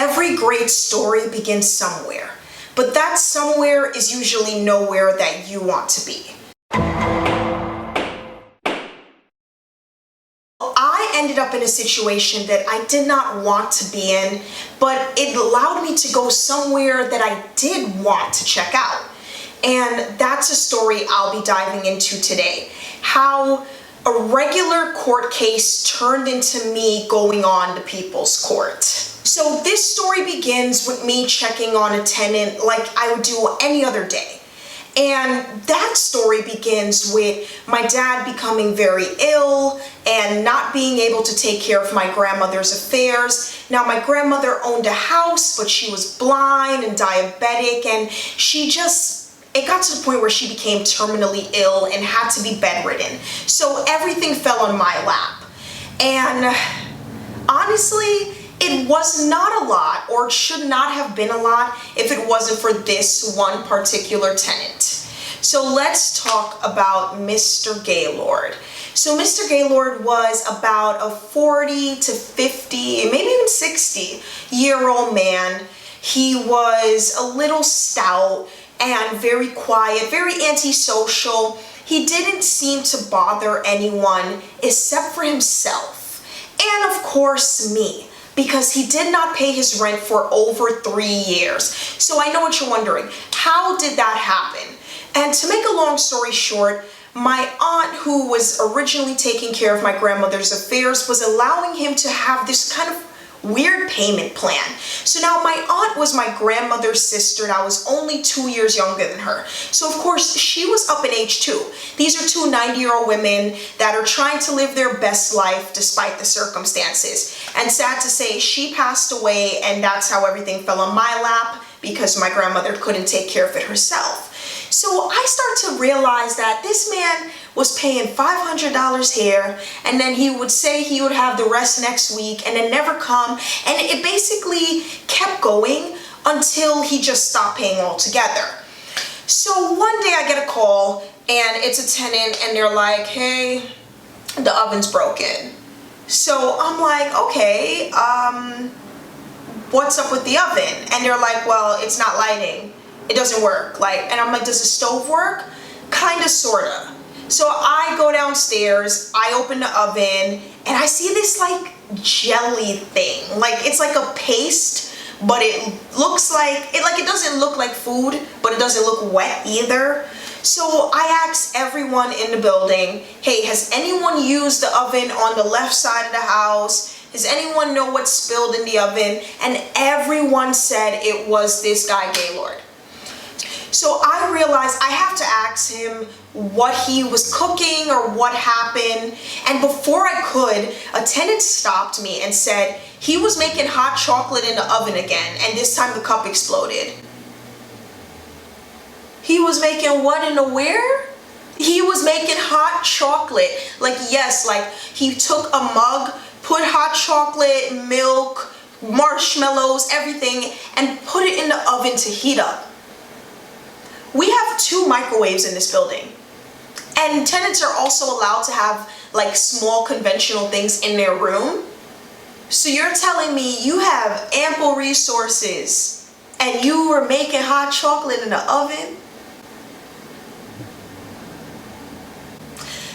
Every great story begins somewhere, but that somewhere is usually nowhere that you want to be. I ended up in a situation that I did not want to be in, but it allowed me to go somewhere that I did want to check out. And that's a story I'll be diving into today. How a regular court case turned into me going on to people's court. So this story begins with me checking on a tenant like I would do any other day. And that story begins with my dad becoming very ill and not being able to take care of my grandmother's affairs. Now, my grandmother owned a house, but she was blind and diabetic, and it got to the point where she became terminally ill and had to be bedridden. So everything fell on my lap. And honestly, it was not a lot, or it should not have been a lot if it wasn't for this one particular tenant. So let's talk about Mr. Gaylord. So Mr. Gaylord was about a 40 to 50, maybe even 60-year-old man. He was a little stout and very quiet, very antisocial. He didn't seem to bother anyone except for himself. And of course me, because he did not pay his rent for over 3 years. So I know what you're wondering, how did that happen? And to make a long story short, my aunt, who was originally taking care of my grandmother's affairs, was allowing him to have this kind of weird payment plan. So now my aunt was my grandmother's sister, and I was only 2 years younger than her. So of course she was up in age too. These are two 90-year-old women that are trying to live their best life despite the circumstances. And sad to say, she passed away, and that's how everything fell on my lap, because my grandmother couldn't take care of it herself. So I start to realize that this man was paying $500 here, and then he would say he would have the rest next week and then never come. And it basically kept going until he just stopped paying altogether. So one day I get a call, and it's a tenant, and they're like, hey, the oven's broken. So I'm like, okay, what's up with the oven? And they're like, well, it's not lighting. It doesn't work. And I'm like, does the stove work? Kinda, sorta. So I go downstairs, I open the oven, and I see this jelly thing. It's like a paste, but it looks it doesn't look like food, but it doesn't look wet either. So I asked everyone in the building, hey, has anyone used the oven on the left side of the house? Does anyone know what spilled in the oven? And everyone said it was this guy Gaylord. So I realized I have to ask him what he was cooking or what happened. And before I could, a tenant stopped me and said he was making hot chocolate in the oven again, and this time the cup exploded. He was making what in the where? He was making hot chocolate. Yes, he took a mug, put hot chocolate, milk, marshmallows, everything, and put it in the oven to heat up. We have 2 microwaves in this building, and tenants are also allowed to have small conventional things in their room. So you're telling me you have ample resources and you were making hot chocolate in the oven?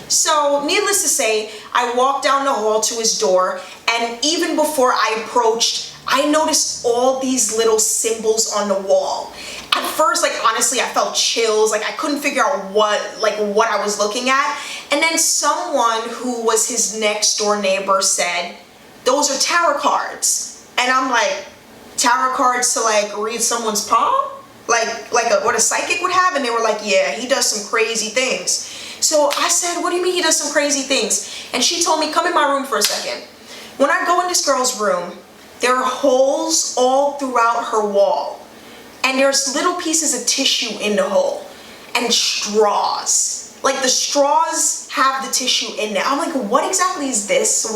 So needless to say, I walked down the hall to his door, and even before I approached, I noticed all these little symbols on the wall. At first, honestly, I felt chills. I couldn't figure out what I was looking at. And then someone who was his next door neighbor said, those are tarot cards. And I'm like, tarot cards to read someone's palm? What a psychic would have? And they were like, yeah, he does some crazy things. So I said, what do you mean he does some crazy things? And she told me, come in my room for a second. When I go in this girl's room, there are holes all throughout her wall. And there's little pieces of tissue in the hole. And straws. The straws have the tissue in there. I'm like, what exactly is this?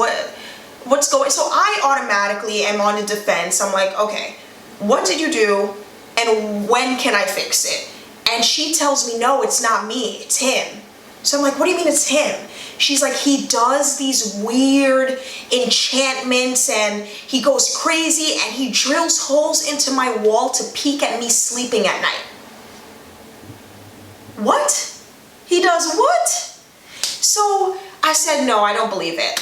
What's going on? So I automatically am on the defense. I'm like, okay, what did you do? And when can I fix it? And she tells me, no, it's not me, it's him. So I'm like, what do you mean it's him? She's like, he does these weird enchantments and he goes crazy and he drills holes into my wall to peek at me sleeping at night. What? He does what? So I said, no, I don't believe it.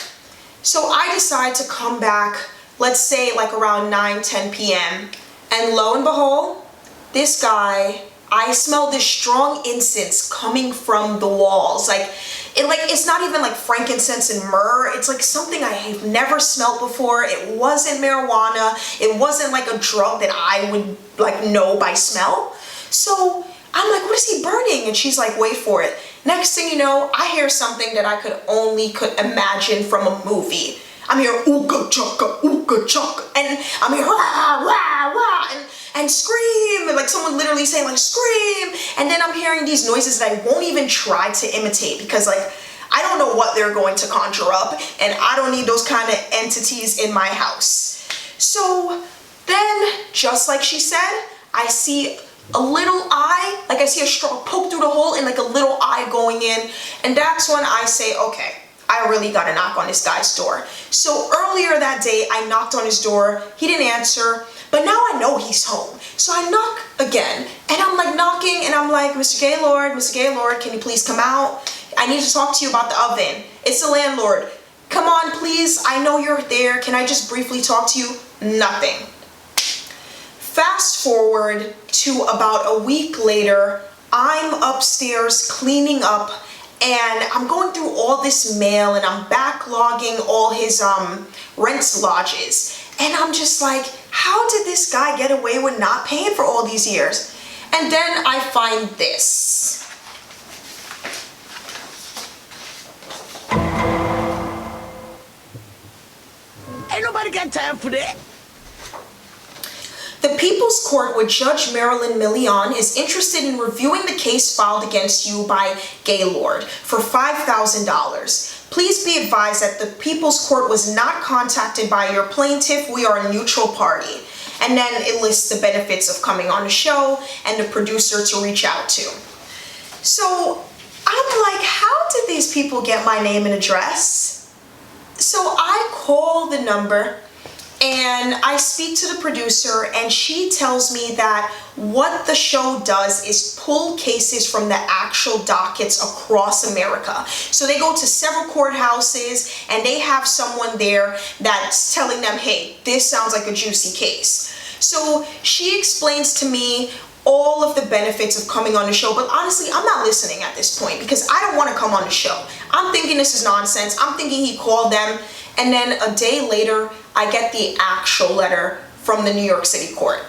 So I decide to come back, let's say like around 9-10 p.m. And lo and behold, this guy, I smell this strong incense coming from the walls. It's not even like frankincense and myrrh. It's like something I have never smelled before. It wasn't marijuana. It wasn't like a drug that I would like know by smell. So I'm like, what is he burning? And she's like, wait for it. Next thing you know, I hear something that I could imagine from a movie. I'm here, ooga chaka, and I'm here, rah, rah, rah, and scream, and like someone literally saying like scream, and then I'm hearing these noises that I won't even try to imitate because like I don't know what they're going to conjure up, and I don't need those kind of entities in my house. So then, just like she said, I see a little eye, like I see a straw poke through the hole and like a little eye going in, and that's when I say, okay, I really gotta knock on this guy's door. So earlier that day, I knocked on his door. He didn't answer, but now I know he's home. So I knock again, and I'm like knocking, and I'm like, Mr. Gaylord, can you please come out? I need to talk to you about the oven. It's the landlord. Come on, please. I know you're there. Can I just briefly talk to you? Nothing. Fast forward to about a week later, I'm upstairs cleaning up, and I'm going through all this mail and I'm backlogging all his rent lodges. And I'm just like, how did this guy get away with not paying for all these years? And then I find this. Ain't nobody got time for that. The People's Court with Judge Marilyn Milian is interested in reviewing the case filed against you by Gaylord for $5,000. Please be advised that the People's Court was not contacted by your plaintiff. We are a neutral party. And then it lists the benefits of coming on the show and the producer to reach out to. So I'm like, how did these people get my name and address? So I call the number and I speak to the producer, and she tells me that what the show does is pull cases from the actual dockets across America. So they go to several courthouses and they have someone there that's telling them, hey, this sounds like a juicy case. So she explains to me all of the benefits of coming on the show, but honestly, I'm not listening at this point because I don't want to come on the show. I'm thinking this is nonsense. I'm thinking he called them, and then a day later, I get the actual letter from the New York City court.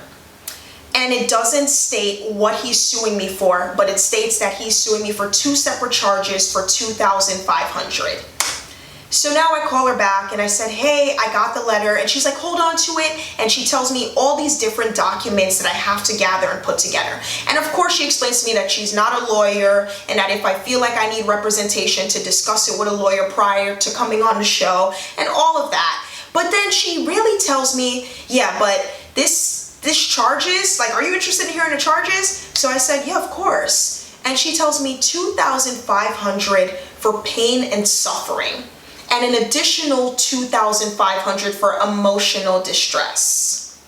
And it doesn't state what he's suing me for, but it states that he's suing me for 2 separate charges for $2,500. So now I call her back and I said, hey, I got the letter. And she's like, hold on to it. And she tells me all these different documents that I have to gather and put together. And of course, she explains to me that she's not a lawyer and that if I feel like I need representation to discuss it with a lawyer prior to coming on the show and all of that. But then she really tells me, yeah, but this charges, like, are you interested in hearing the charges? So I said, yeah, of course. And she tells me $2,500 for pain and suffering, and an additional $2,500 for emotional distress.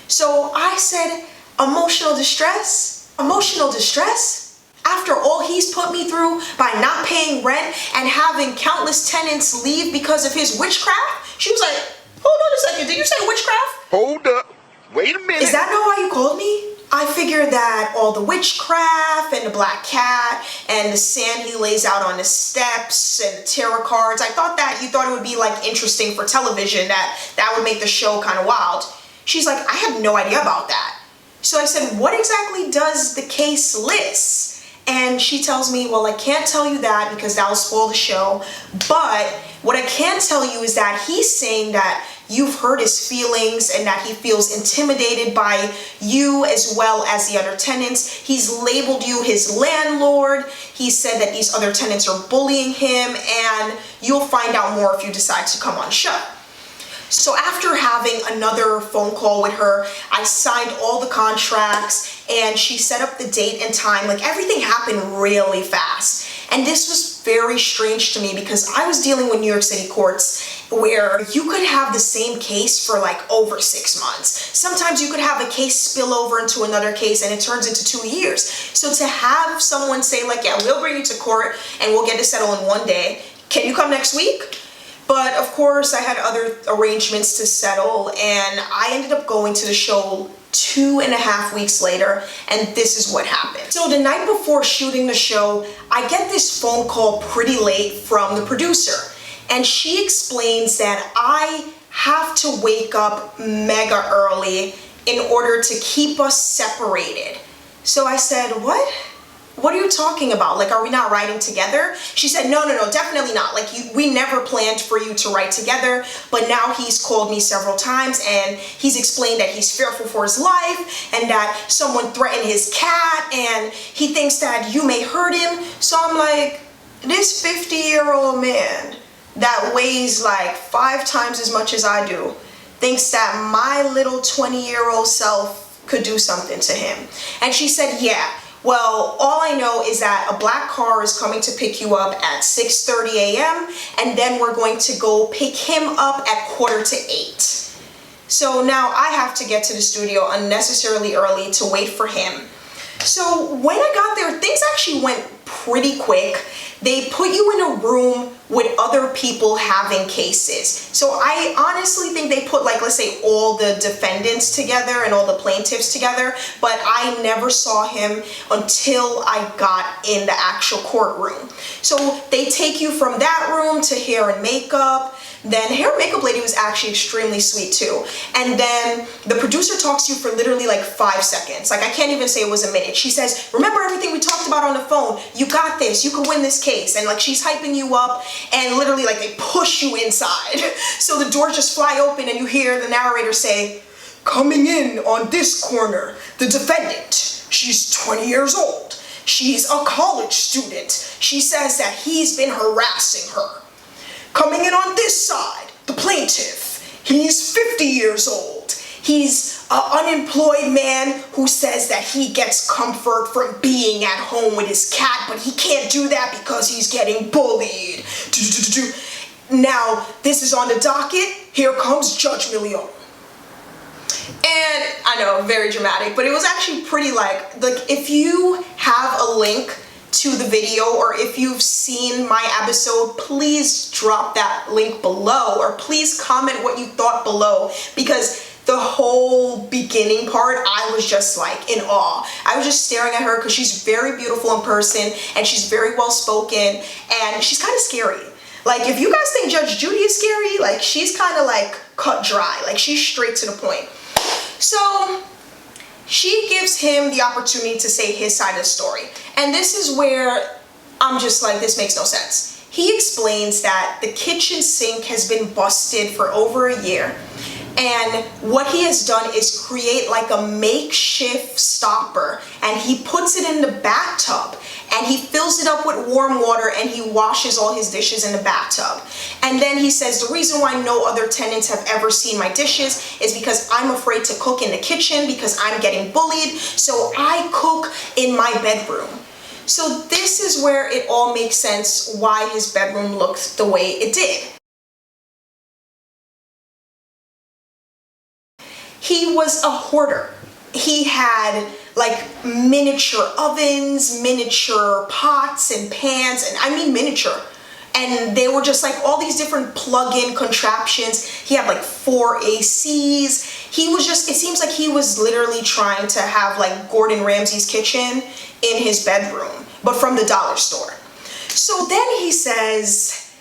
So I said, emotional distress? Emotional distress? After all he's put me through by not paying rent and having countless tenants leave because of his witchcraft? She was like, hold on a second, did you say witchcraft? Hold up. Wait a minute. Is that not why you called me? I figured that all the witchcraft and the black cat and the sand he lays out on the steps and the tarot cards, I thought that you thought it would be like interesting for television, that would make the show kind of wild. She's like, I have no idea about that. So I said, what exactly does the case list? And she tells me, well, I can't tell you that because that'll spoil the show. But what I can tell you is that he's saying that you've hurt his feelings and that he feels intimidated by you as well as the other tenants. He's labeled you his landlord. He said that these other tenants are bullying him, and you'll find out more if you decide to come on the show. So after having another phone call with her, I signed all the contracts and she set up the date and time. Like, everything happened really fast. And this was very strange to me because I was dealing with New York City courts where you could have the same case for like over 6 months. Sometimes you could have a case spill over into another case and it turns into 2 years. So to have someone say like, yeah, we'll bring you to court and we'll get it settled in 1 day. Can you come next week? But of course I had other arrangements to settle and I ended up going to the show 2.5 weeks later, and this is what happened. So the night before shooting the show, I get this phone call pretty late from the producer, and she explains that I have to wake up mega early in order to keep us separated. So I said, what? What are you talking about? Like, are we not writing together? She said, no, definitely not. Like, we never planned for you to write together, but now he's called me several times and he's explained that he's fearful for his life and that someone threatened his cat and he thinks that you may hurt him. So I'm like, this 50-year-old man that weighs like 5 times as much as I do thinks that my little 20-year-old self could do something to him. And she said, yeah. Well, all I know is that a black car is coming to pick you up at 6:30 a.m. and then we're going to go pick him up at 7:45. So now I have to get to the studio unnecessarily early to wait for him. So when I got there, things actually went pretty quick. They put you in a room with other people having cases. So I honestly think they put, like, let's say all the defendants together and all the plaintiffs together, but I never saw him until I got in the actual courtroom. So they take you from that room to hair and makeup. Then hair and makeup lady was actually extremely sweet too. And then the producer talks to you for literally like 5 seconds. Like, I can't even say it was a minute. She says, remember everything we talked about on the phone? You got this, you can win this case. And like, she's hyping you up and literally like they push you inside. So the doors just fly open and you hear the narrator say, coming in on this corner, the defendant. She's 20 years old. She's a college student. She says that he's been harassing her. Coming in on this side, the plaintiff. He's 50 years old. He's an unemployed man who says that he gets comfort from being at home with his cat, but he can't do that because he's getting bullied. Now, this is on the docket. Here comes Judge Milione. And I know, very dramatic, but it was actually pretty like if you have a link to the video or if you've seen my episode, please drop that link below or please comment what you thought below, because the whole beginning part, I was just like in awe. I was just staring at her because she's very beautiful in person and she's very well spoken and she's kind of scary. Like, if you guys think Judge Judy is scary, like, she's kind of like cut dry, like she's straight to the point. So she gives him the opportunity to say his side of the story. And this is where I'm just like, this makes no sense. He explains that the kitchen sink has been busted for over a year. And what he has done is create like a makeshift stopper, and he puts it in the bathtub and he fills it up with warm water and he washes all his dishes in the bathtub. And then he says, the reason why no other tenants have ever seen my dishes is because I'm afraid to cook in the kitchen because I'm getting bullied, so I cook in my bedroom. So this is where it all makes sense why his bedroom looked the way it did. He was a hoarder. He had like miniature ovens, miniature pots and pans, and I mean miniature. And they were just like all these different plug-in contraptions. He had like 4 ACs. He was just, it seems like he was literally trying to have like Gordon Ramsay's kitchen in his bedroom, but from the dollar store. So then he says,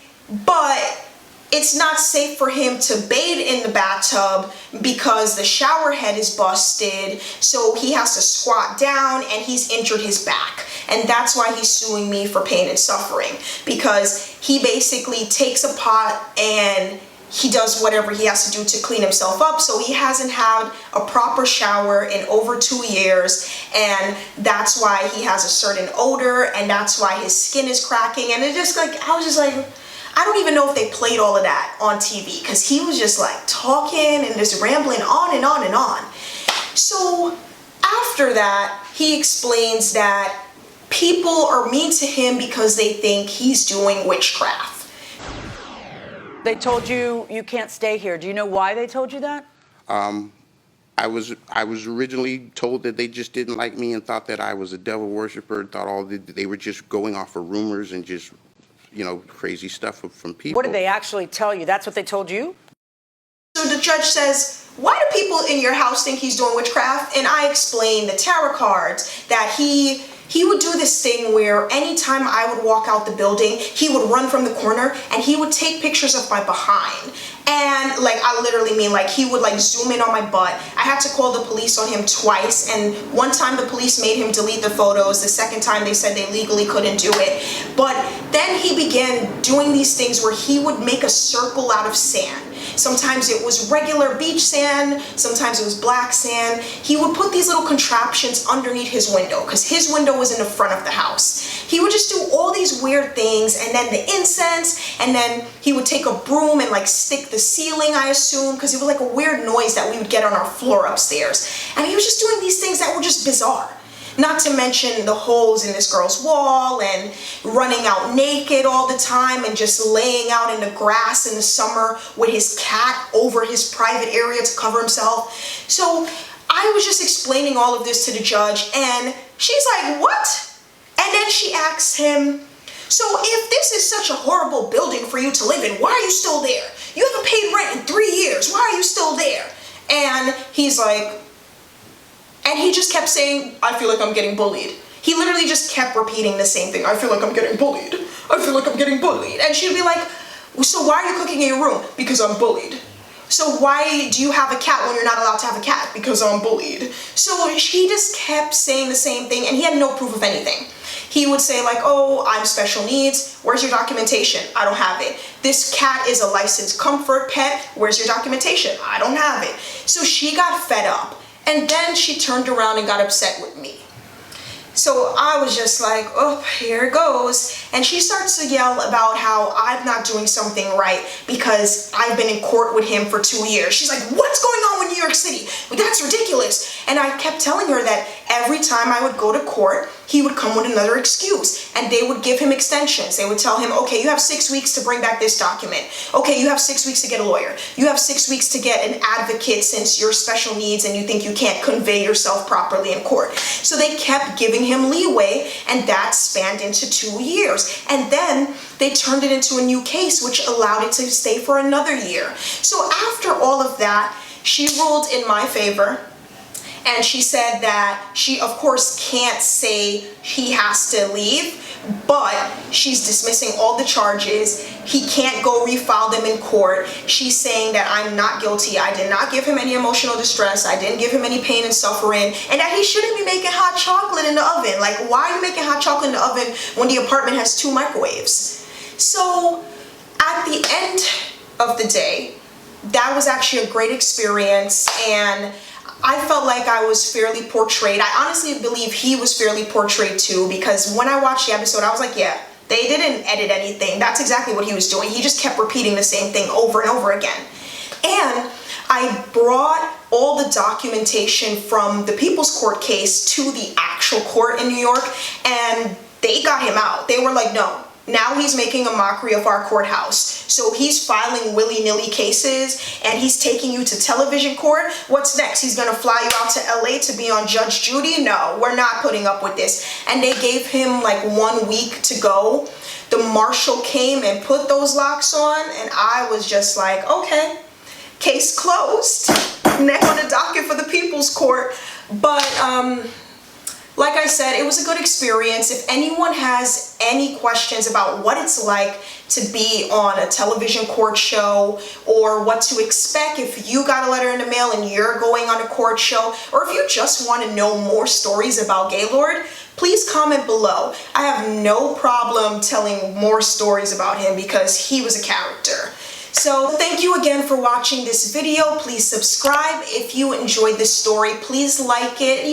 but it's not safe for him to bathe in the bathtub because the shower head is busted, so he has to squat down and he's injured his back. And that's why he's suing me for pain and suffering, because he basically takes a pot and he does whatever he has to do to clean himself up, so he hasn't had a proper shower in over 2 years, and that's why he has a certain odor, and that's why his skin is cracking. And it just like, I was just like, I don't even know if they played all of that on TV, because he was just like talking and just rambling on and on and on. So after that, he explains that people are mean to him because they think he's doing witchcraft. They told you you can't stay here. Do you know why they told you that? I was originally told that they just didn't like me and thought that I was a devil worshiper. Thought they were just going off of rumors and just, crazy stuff from people. What did they actually tell you? That's what they told you? So the judge says, why do people in your house think he's doing witchcraft? And I explained the tarot cards, that he would do this thing where anytime I would walk out the building, he would run from the corner and he would take pictures of my behind. And I literally mean he would zoom in on my butt. I had to call the police on him twice, and one time the police made him delete the photos. The second time they said they legally couldn't do it. But then he began doing these things where he would make a circle out of sand. Sometimes it was regular beach sand, sometimes it was black sand. He would put these little contraptions underneath his window because his window was in the front of the house. He would just do all these weird things, and then the incense, and then he would take a broom and stick the ceiling, I assume, because it was a weird noise that we would get on our floor upstairs. And he was just doing these things that were just bizarre. Not to mention the holes in this girl's wall and running out naked all the time and just laying out in the grass in the summer with his cat over his private area to cover himself. So I was just explaining all of this to the judge, and she's like, what? And then she asks him, so if this is such a horrible building for you to live in, why are you still there? You haven't paid rent in 3 years. Why are you still there? And he's like, and he just kept saying, I feel like I'm getting bullied. He literally just kept repeating the same thing. I feel like I'm getting bullied. I feel like I'm getting bullied. And she'd be like, so why are you cooking in your room? Because I'm bullied. So why do you have a cat when you're not allowed to have a cat? Because I'm bullied. So he just kept saying the same thing, and he had no proof of anything. He would say oh, I'm special needs. Where's your documentation? I don't have it. This cat is a licensed comfort pet. Where's your documentation? I don't have it. So she got fed up. And then she turned around and got upset with me. So I was just like, oh, here it goes. And she starts to yell about how I'm not doing something right because I've been in court with him for 2 years. She's like, what's going on with New York City? That's ridiculous. And I kept telling her that every time I would go to court, he would come with another excuse, and they would give him extensions. They would tell him, okay, you have 6 weeks to bring back this document. Okay, you have 6 weeks to get a lawyer. You have 6 weeks to get an advocate since you're special needs and you think you can't convey yourself properly in court. So they kept giving him leeway, and that spanned into 2 years. And then they turned it into a new case, which allowed it to stay for another year. So after all of that, she ruled in my favor. And she said that she, of course, can't say he has to leave, but she's dismissing all the charges. He can't go refile them in court. She's saying that I'm not guilty. I did not give him any emotional distress. I didn't give him any pain and suffering. And that he shouldn't be making hot chocolate in the oven. Why are you making hot chocolate in the oven when the apartment has 2 microwaves? So at the end of the day, that was actually a great experience, and I felt like I was fairly portrayed. I honestly believe he was fairly portrayed too, because when I watched the episode, I was like, yeah, they didn't edit anything. That's exactly what he was doing. He just kept repeating the same thing over and over again. And I brought all the documentation from the People's Court case to the actual court in New York, and they got him out. They were like, no. Now he's making a mockery of our courthouse. So he's filing willy-nilly cases, and he's taking you to television court. What's next? He's gonna fly you out to LA to be on Judge Judy? No, we're not putting up with this. And they gave him 1 week to go. The marshal came and put those locks on, and I was just like, okay, case closed. Next on the docket for the People's Court. But like I said, it was a good experience. If anyone has any questions about what it's like to be on a television court show, or what to expect if you got a letter in the mail and you're going on a court show, or if you just want to know more stories about Gaylord, please comment below. I have no problem telling more stories about him because he was a character. So thank you again for watching this video. Please subscribe if you enjoyed this story. Please like it.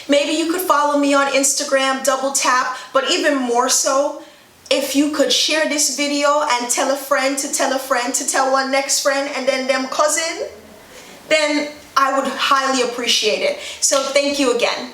Maybe you could follow me on Instagram, double tap, but even more so, if you could share this video and tell a friend to tell a friend to tell one next friend and then them cousin, then I would highly appreciate it. So thank you again.